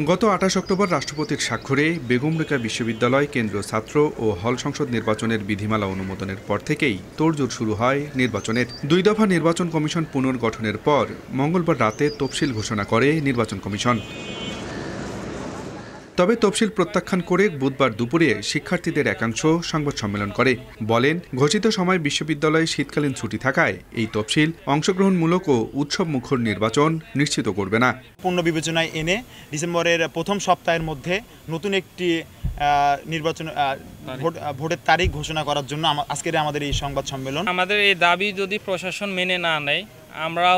গত ২৮ অক্টোবর রাষ্ট্রপতির স্বাক্ষরে বেগম রোকেয়া বিশ্ববিদ্যালয় কেন্দ্রীয় ছাত্র ও হল সংসদ নির্বাচনের বিধিমালা অনুমোদনের পর থেকেই তোড়জোড় শুরু হয় নির্বাচনের। ২ দফা নির্বাচন কমিশন পুনর্গঠনের পর মঙ্গলবার রাতে তফসিল ঘোষণা করে নির্বাচন কমিশন। তবে তফসিল প্রত্যাখ্যান করে বুধবার দুপুরে শিক্ষার্থীদের একাংশ সংবাদ সম্মেলন করে। বলেন, ঘোষিত সময় বিশ্ববিদ্যালয়ে শীতকালীন ছুটি থাকায় এই তফসিল অংশগ্রহণমূলক ও উৎসবমুখর নির্বাচন নিশ্চিত করবে না। পূর্ণ বিবেচনায় এনে ডিসেম্বরের প্রথম সপ্তাহের মধ্যে নতুন একটি নির্বাচন ভোটের তারিখ ঘোষণা করার জন্য আজকের আমাদের এই সংবাদ সম্মেলন। আমাদের এই দাবি যদি প্রশাসন মেনে না নেয়, আমরা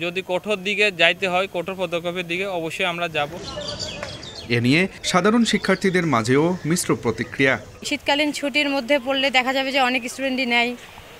যদি কঠোর দিকে যাইতে হয়, কঠোর পদক্ষেপের দিকে অবশ্যই আমরা যাব। এ নিয়ে সাধারণ শিক্ষার্থীদের মাঝেও মিশ্র প্রতিক্রিয়া। শীতকালীন ছুটির মধ্যে পড়লে দেখা যাবে যে অনেক স্টুডেন্টই নেয়,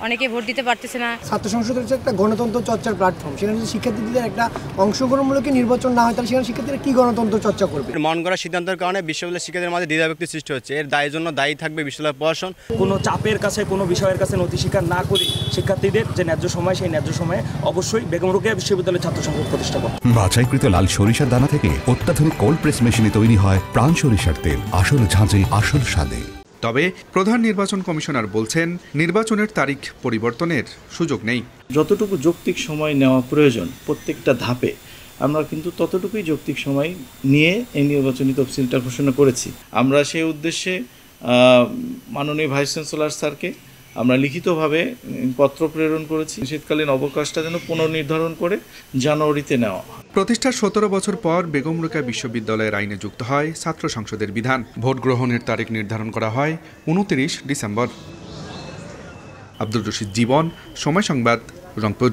অনেকে ভোট দিতে পারতেছে না। ছাত্র সংসদ হচ্ছে একটা গণতন্ত্র চর্চার প্ল্যাটফর্ম। সেখানে যদি শিক্ষার্থীদের একটা অংশগ্রহণমূলক নির্বাচন না হয়, তাহলে সেখানে শিক্ষার্থীরা কি গণতন্ত্র চর্চা করবে? মন গড়া সিদ্ধান্তের কারণে বিশ্ববিদ্যালয়ের শিক্ষার্থীদের মাঝে দ্বিধাবিভক্তি সৃষ্টি হচ্ছে। এর দায়ের জন্য দায়ী থাকবে বিশ্ববিদ্যালয় প্রশাসন। কোনো চাপের কাছে, কোনো বিষয়ের কাছে নথি স্বীকার না করে শিক্ষার্থীদের যে ন্যায্য সময়, সেই ন্যায্য সময়ে অবশ্যই বেগম রোকেয়া বিশ্ববিদ্যালয়ের ছাত্র সংসদ প্রতিষ্ঠা করে। বাছাইকৃত লাল সরিষার দানা থেকে অত্যাধুনিক কোল্ড প্রেস মেশিনে তৈরি হয় প্রাণ সরিষার তেল, আসল ঝাঁঝে আসল স্বাদে। তবে প্রধান নির্বাচন কমিশনার বলছেন, নির্বাচনের তারিখ পরিবর্তনের সুযোগ নেই। যতটুকু যৌক্তিক সময় নেওয়া প্রয়োজন প্রত্যেকটা ধাপে, আমরা কিন্তু ততটুকুই যৌক্তিক সময় নিয়ে এই নির্বাচনী তফসিলটা ঘোষণা করেছি। আমরা সেই উদ্দেশ্যে মাননীয় ভাইস চ্যান্সেলর স্যারকে আমরা লিখিতভাবে পত্র প্রেরণ করেছি। শীতকালীন অবকাশটা যেন পুনর্নির্ধারণ করে জানুয়ারিতে নেওয়া। প্রতিষ্ঠার ১৭ বছর পর বেগম রোকেয়া বিশ্ববিদ্যালয়ের আইনে যুক্ত হয় ছাত্র সংসদের বিধান। ভোট গ্রহণের তারিখ নির্ধারণ করা হয় ২৯ ডিসেম্বর। আব্দুর রশিদ জীবন, সময় সংবাদ, রংপুর।